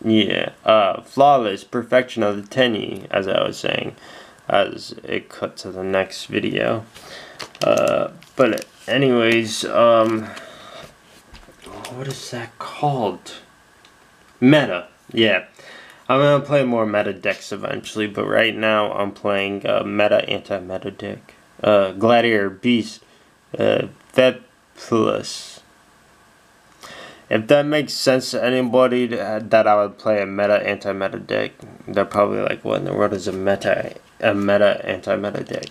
Yeah, flawless perfection of the Tenny, as I was saying, as it cut to the next video. But anyways, what is that called? Meta. Yeah, I'm gonna play more meta decks eventually, but right now I'm playing meta anti-meta deck. Gladiator Beast, Vet Plus. If that makes sense to anybody that I would play a meta anti-meta deck, they're probably like, what in the world is a meta anti-meta deck?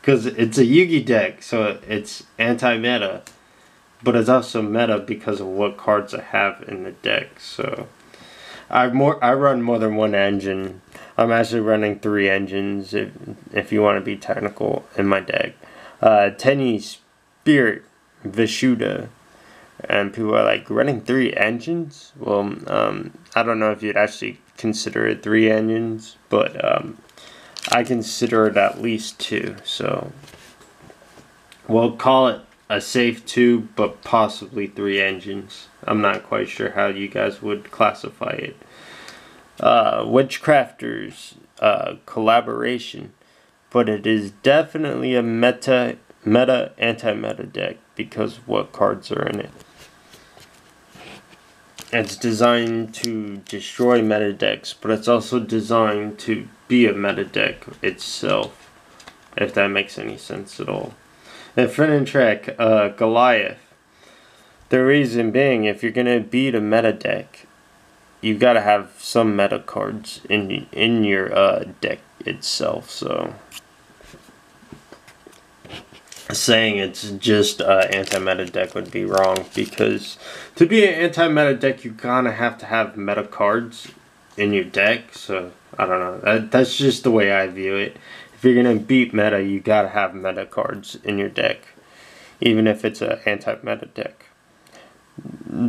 Because it's a Yugi deck, so it's anti-meta, but it's also meta because of what cards I have in the deck. So I run more than one engine. I'm actually running 3 engines if you want to be technical in my deck. Tenny, Spirit, Vishuddha, and people are like, running 3 engines? Well, I don't know if you'd actually consider it 3 engines, but I consider it at least 2, so we'll call it a safe 2, but possibly 3 engines. I'm not quite sure how you guys would classify it. Witchcrafters, collaboration, but it is definitely a meta anti-meta deck because of what cards are in it. It's designed to destroy meta decks, but it's also designed to be a meta deck itself, if that makes any sense at all. Infinitrack, Goliath. The reason being, if you're gonna beat a meta deck, you gotta have some meta cards in your deck itself. So saying it's just anti-meta deck would be wrong, because to be an anti-meta deck you gotta have to have meta cards in your deck. So I don't know, that's just the way I view it. If you're gonna beat meta, you gotta have meta cards in your deck, even if it's an anti-meta deck.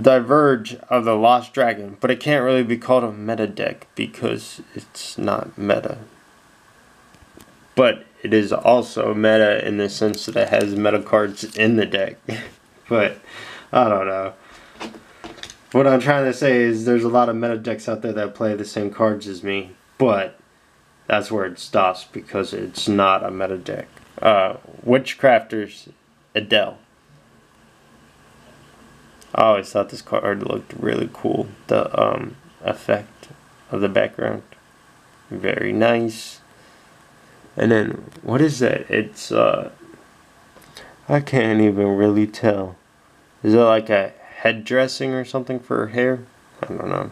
Diverge of the Lost Dragon, but it can't really be called a meta deck because it's not meta. But it is also meta in the sense that it has meta cards in the deck. But I don't know. What I'm trying to say is there's a lot of meta decks out there that play the same cards as me, but that's where it stops because it's not a meta deck. Witchcrafters, Adele. I always thought this card looked really cool. The effect of the background, very nice. And then what is that? It's I can't even really tell. Is it like a head dressing or something for her hair? I don't know.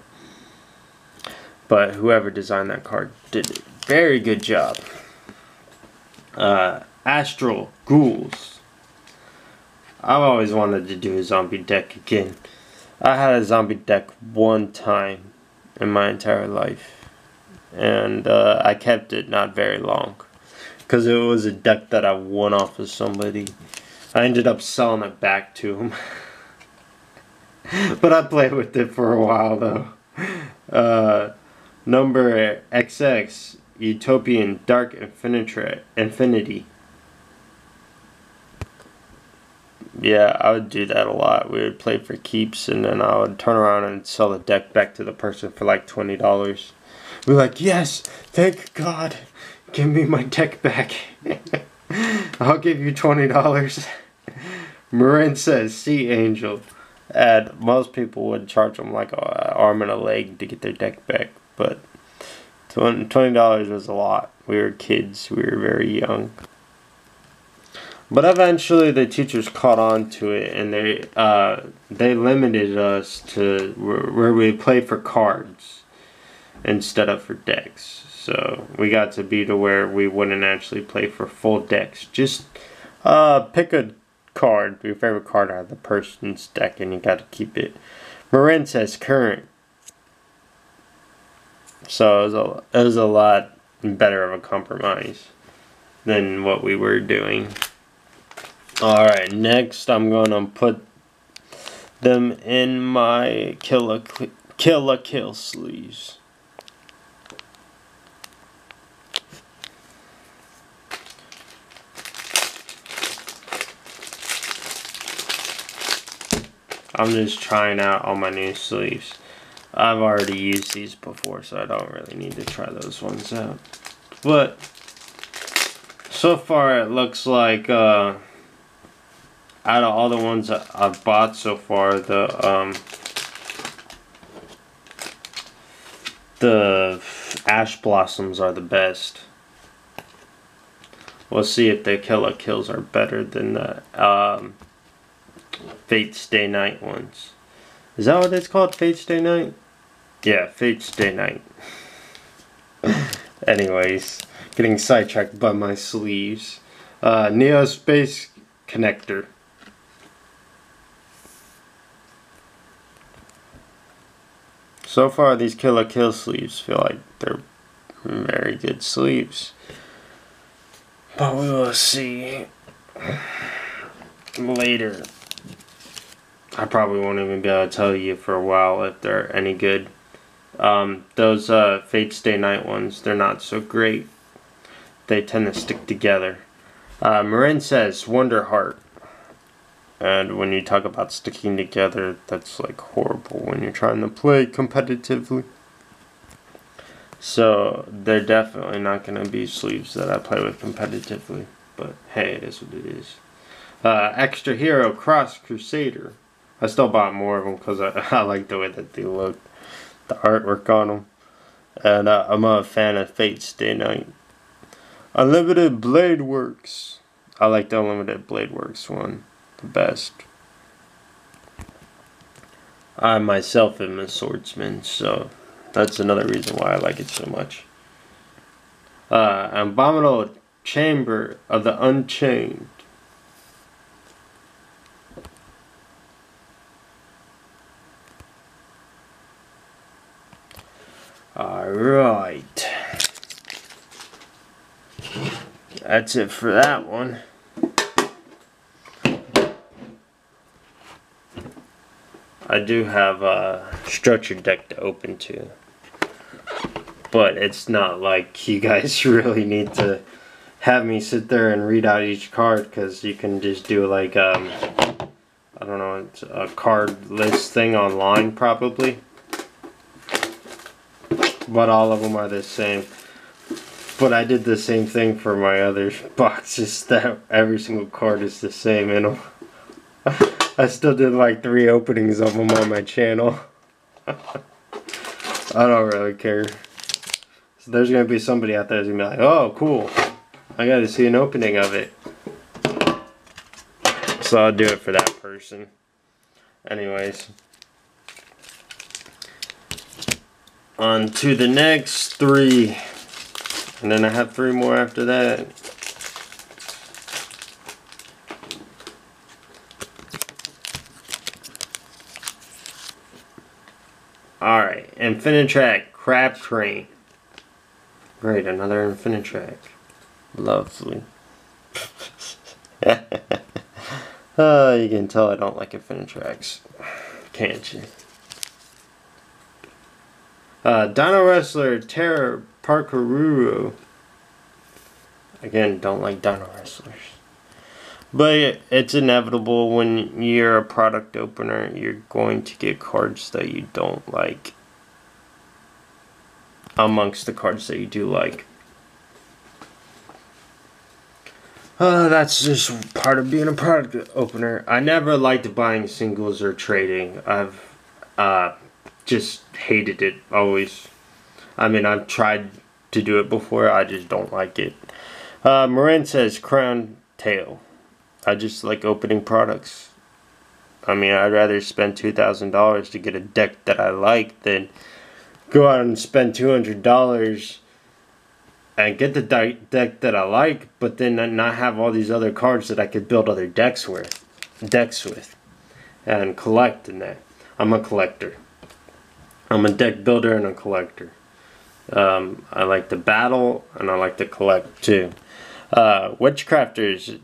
But whoever designed that card did a very good job. Astral Ghouls. I've always wanted to do a zombie deck again. I had a zombie deck one time in my entire life, and I kept it not very long because it was a deck that I won off of somebody. I ended up selling it back to him. But I played with it for a while though. Number XX, Utopian Dark Infinity. Yeah, I would do that a lot. We would play for keeps, and then I would turn around and sell the deck back to the person for like $20. We're like, yes, thank God, give me my deck back. I'll give you $20. Marin says, Sea Angel. And most people would charge them like an arm and a leg to get their deck back, but $20 was a lot. We were kids, we were very young. But eventually the teachers caught on to it, and they limited us to where we play for cards instead of for decks. So we got to be to where we wouldn't actually play for full decks. Just pick a card, your favorite card out of the person's deck, and you got to keep it. Marin says current. So it was a lot better of a compromise than what we were doing. Alright, next I'm going to put them in my Kill la Kill sleeves. I'm just trying out all my new sleeves. I've already used these before, so I don't really need to try those ones out. But so far it looks like out of all the ones that I've bought so far, the Ash Blossoms are the best. We'll see if the Killer Kills are better than the Fate Stay Night ones. Is that what it's called? Fate Stay Night? Yeah, Fate Stay Night. Anyways, getting sidetracked by my sleeves. Neo Space Connector. So far, these Killer Kill sleeves feel like they're very good sleeves. But we will see later. I probably won't even be able to tell you for a while if they're any good. Those Fate Stay Night ones, they're not so great. They tend to stick together. Marin says Wonder Heart. And when you talk about sticking together, that's like horrible when you're trying to play competitively. So they're definitely not going to be sleeves that I play with competitively. But hey, it is what it is. Extra Hero Cross Crusader. I still bought more of them because I like the way that they look. The artwork on them. And I'm a fan of Fate Stay Night. Unlimited Blade Works. I like the Unlimited Blade Works one the best. I myself am a swordsman, so that's another reason why I like it so much. Abominable Chamber of the Unchained. Alright. That's it for that one. I do have a structured deck to open too. But it's not like you guys really need to have me sit there and read out each card, because you can just do like, I don't know, it's a card list thing online probably. But all of them are the same. But I did the same thing for my other boxes, that every single card is the same in them. I still did like 3 openings of them on my channel. I don't really care. So there's going to be somebody out there who's going to be like, oh, cool. I got to see an opening of it. So I'll do it for that person. Anyways. On to the next 3. And then I have 3 more after that. Alright, Infinitrack Crab Train. Great, another Infinitrack. Lovely. You can tell I don't like Infinitracks. Can't you? Dino Wrestler Terror Parkeruru. Again, don't like Dino Wrestlers. But it's inevitable when you're a product opener, you're going to get cards that you don't like amongst the cards that you do like. That's just part of being a product opener. I never liked buying singles or trading. I've just hated it always. I mean, I've tried to do it before, I just don't like it. Marin says Crown Tail. I just like opening products. I mean, I'd rather spend $2,000 to get a deck that I like than go out and spend $200 and get the deck that I like, but then not have all these other cards that I could build other decks with, and collect in that. I'm a collector. I'm a deck builder and a collector. I like to battle and I like to collect too. Witchcrafters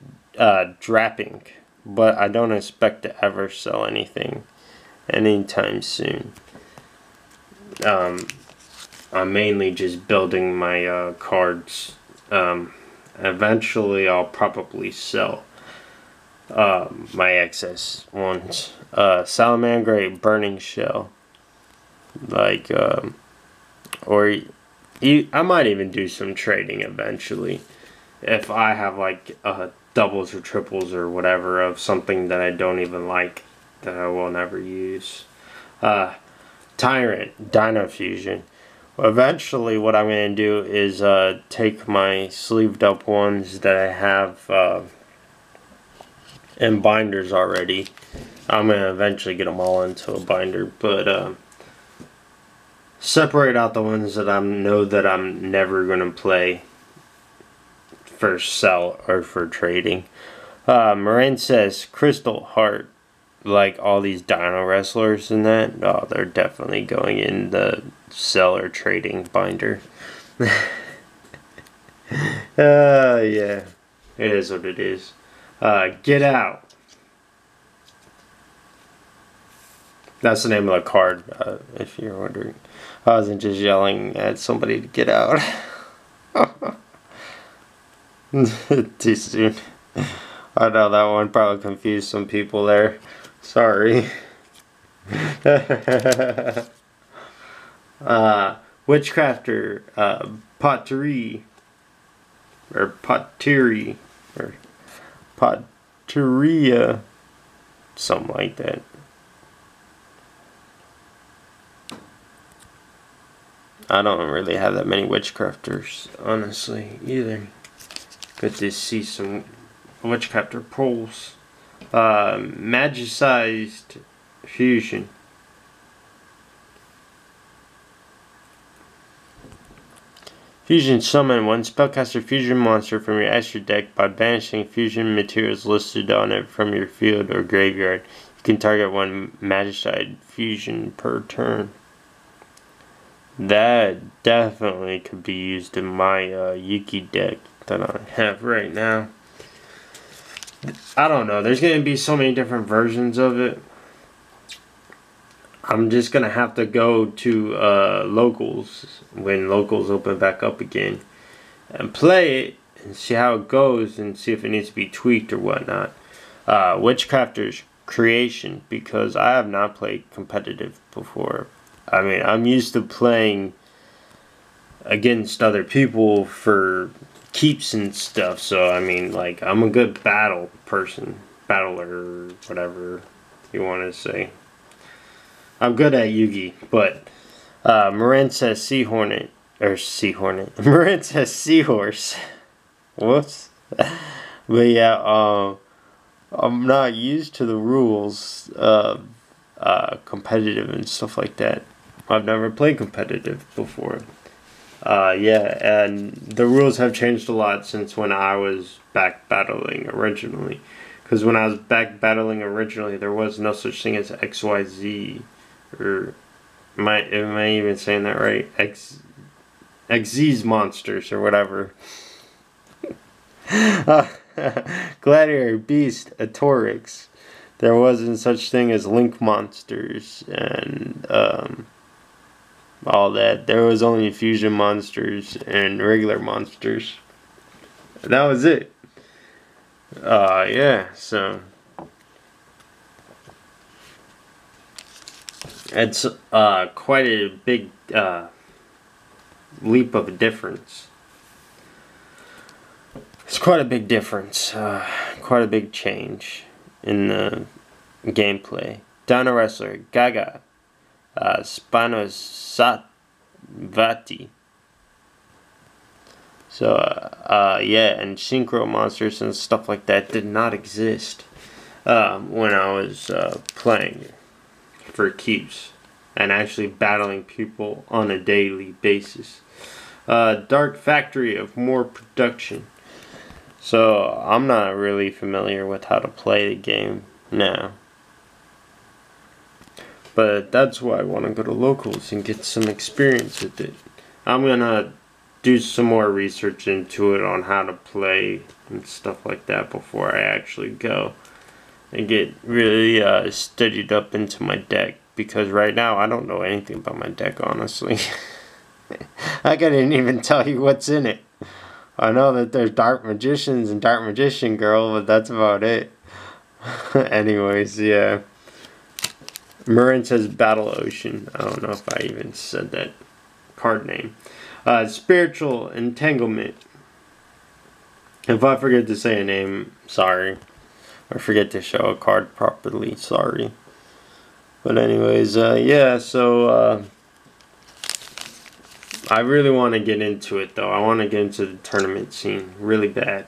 Drapping, but I don't expect to ever sell anything anytime soon. I'm mainly just building my cards. Eventually I'll probably sell my excess ones. Salamangreat Burning Shell. Like, or I might even do some trading eventually. If I have like doubles or triples or whatever of something that I don't even like, that I will never use. Tyrant Dino Fusion. Eventually, what I'm going to do is take my sleeved up ones that I have in binders already. I'm going to eventually get them all into a binder, but separate out the ones that I know that I'm never going to play for sell or for trading. Moraine says Crystal Heart, like all these Dino Wrestlers and that, oh, they're definitely going in the sell or trading binder. Yeah, it is what it is. Get Out. That's the name of the card, if you're wondering. I wasn't just yelling at somebody to get out. Too soon. I know that one probably confused some people there. Sorry. Witchcrafter, pottery, or pottery, or potteria, something like that. I don't really have that many witchcrafters, honestly, either. Good to see some witchcrafter pulls. Magicized fusion. Fusion summon one spellcaster fusion monster from your extra deck by banishing fusion materials listed on it from your field or graveyard. You can target one magicized fusion per turn. That definitely could be used in my Yuki deck that I have right now. I don't know. There's going to be so many different versions of it. I'm just going to have to go to locals when locals open back up again and play it and see how it goes and see if it needs to be tweaked or whatnot. Witchcrafter's Creation, because I have not played competitive before. I mean, I'm used to playing against other people for keeps and stuff, so I mean, like, I'm a good battle person, battler, whatever you want to say. I'm good at Yugi, but Marin says Sea Hornet, or Sea Hornet. Marin says Seahorse. Whoops. But yeah, I'm not used to the rules of competitive and stuff like that. I've never played competitive before. Yeah, and the rules have changed a lot since when I was back battling originally. Because when I was back battling originally, there was no such thing as XYZ. Or, am I even saying that right? XZ's monsters or whatever. Gladiator, Beast, Atorix. There wasn't such thing as Link monsters and all that. There was only fusion monsters and regular monsters. That was it. Yeah, so it's quite a big leap of a difference. It's quite a big difference. Quite a big change in the gameplay. Dino Wrestler, Gaga, Spinosavati. So, yeah, and synchro monsters and stuff like that did not exist when I was playing for keeps and actually battling people on a daily basis. Dark Factory of More Production. So, I'm not really familiar with how to play the game now. But that's why I want to go to locals and get some experience with it. I'm going to do some more research into it on how to play and stuff like that before I actually go. And get really studied up into my deck. Because right now I don't know anything about my deck, honestly. I couldn't even tell you what's in it. I know that there's Dark Magicians and Dark Magician Girl, but that's about it. Anyways, yeah. Marin says Battle Ocean. I don't know if I even said that card name. Spiritual Entanglement. If I forget to say a name, sorry. Or forget to show a card properly, sorry. But anyways, yeah, so I really want to get into it though. I want to get into the tournament scene really bad.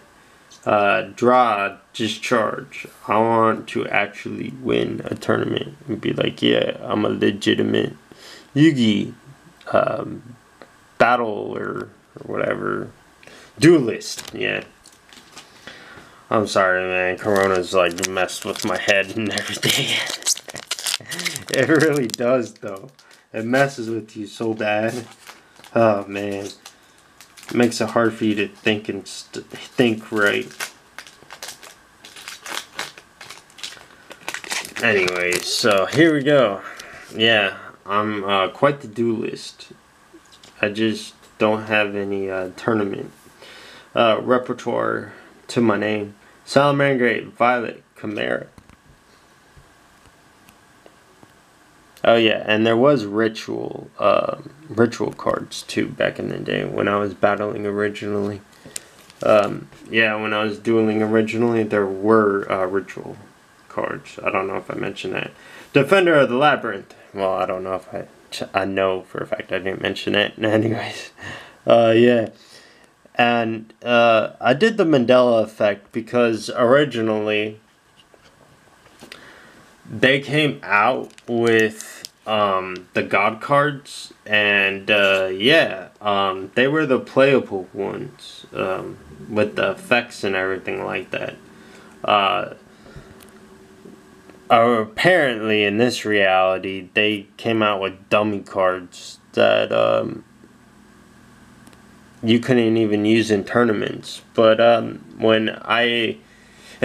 Draw, discharge. I want to actually win a tournament and be like, yeah, I'm a legitimate Yugi battle or whatever. Duelist, yeah. I'm sorry, man. Corona's like messed with my head and everything. It really does, though. It messes with you so bad. Oh, man. It makes it hard for you to think and think right. Anyway, so here we go. Yeah, I'm quite the duelist. I just don't have any tournament repertoire to my name. Salamangreat, Violet, Chimera. Oh yeah, and there was ritual cards too back in the day when I was battling originally. Yeah, when I was dueling originally, there were ritual cards. I don't know if I mentioned that. Defender of the Labyrinth. Well, I don't know if I know for a fact I didn't mention it. Anyways, yeah. And I did the Mandela effect because originally they came out with the God cards, and yeah, they were the playable ones with the effects and everything like that. Apparently, in this reality, they came out with dummy cards that you couldn't even use in tournaments. But in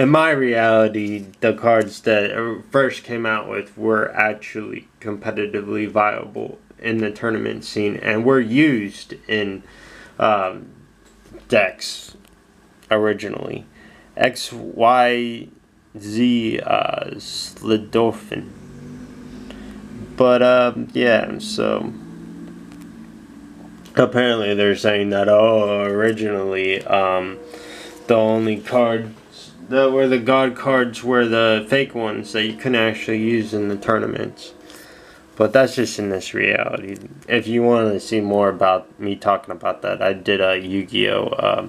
my reality, the cards that first came out with were actually competitively viable in the tournament scene and were used in decks originally. XYZ Slidorphin. But yeah, so apparently they're saying that originally the only cards that were the god cards were the fake ones that you couldn't actually use in the tournaments. But that's just in this reality. If you want to see more about me talking about that, I did a Yu-Gi-Oh!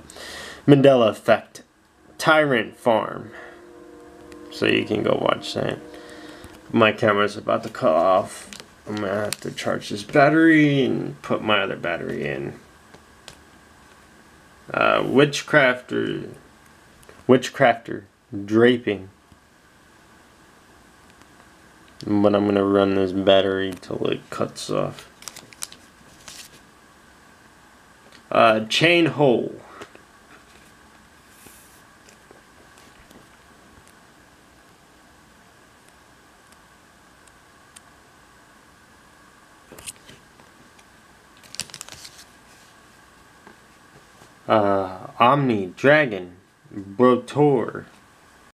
Mandela Effect Tyrant Farm. So you can go watch that. My camera's about to cut off. I'm going to have to charge this battery and put my other battery in. Witchcrafter Draping. But I'm going to run this battery till it cuts off. Chain Hole. Omni Dragon Brotor.